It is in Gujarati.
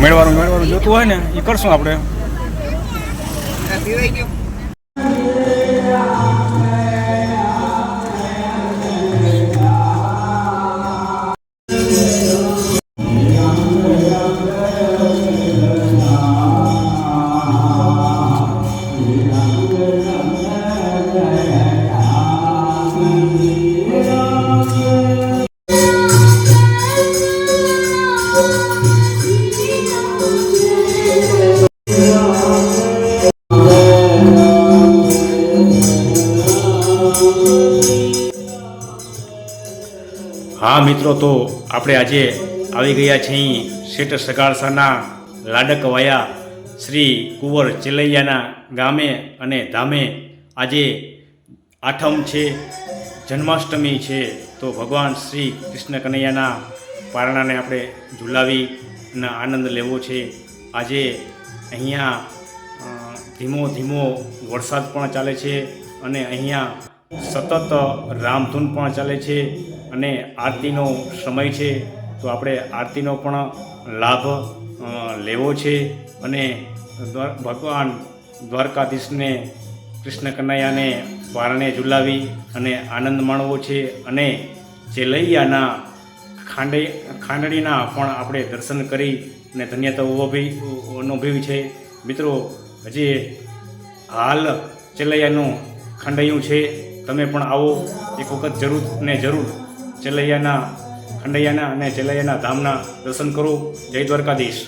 મેળવાનું જોતું હોય ને એ કરશું આપણે. હા મિત્રો, તો આપણે આજે આવી ગયા છીએ શેઠ સગાળસાના લાડકવાયા શ્રી કુંવર ચેલૈયાના ગામે અને ધામે. આજે આઠમ છે, જન્માષ્ટમી છે, તો ભગવાન શ્રી કૃષ્ણ કનૈયાના પારણાને આપણે ઝુલાવી અને આનંદ લેવો છે. આજે અહીંયા ધીમો ધીમો વરસાદ પણ ચાલે છે અને અહીંયા સતત રામધૂન પણ ચાલે છે અને આરતીનો સમય છે, તો આપણે આરતીનો પણ લાભ લેવો છે અને ભગવાન દ્વારકાધીશને કૃષ્ણ કનૈયાને પારણે ઝુલાવી અને આનંદ માણવો છે અને ચેલૈયાના ખાંડણીના પણ આપણે દર્શન કરી અને ધન્યતા અનુભવી છે. મિત્રો, હજી હાલ ચેલૈયાનું ખાંડૈયું છે, તમે પણ આવો એક વખત જરૂર ને જરૂર ચેલૈયાના ખંડૈયાના અને ચેલૈયાના ધામના દર્શન કરો. જય દ્વારકાધીશ.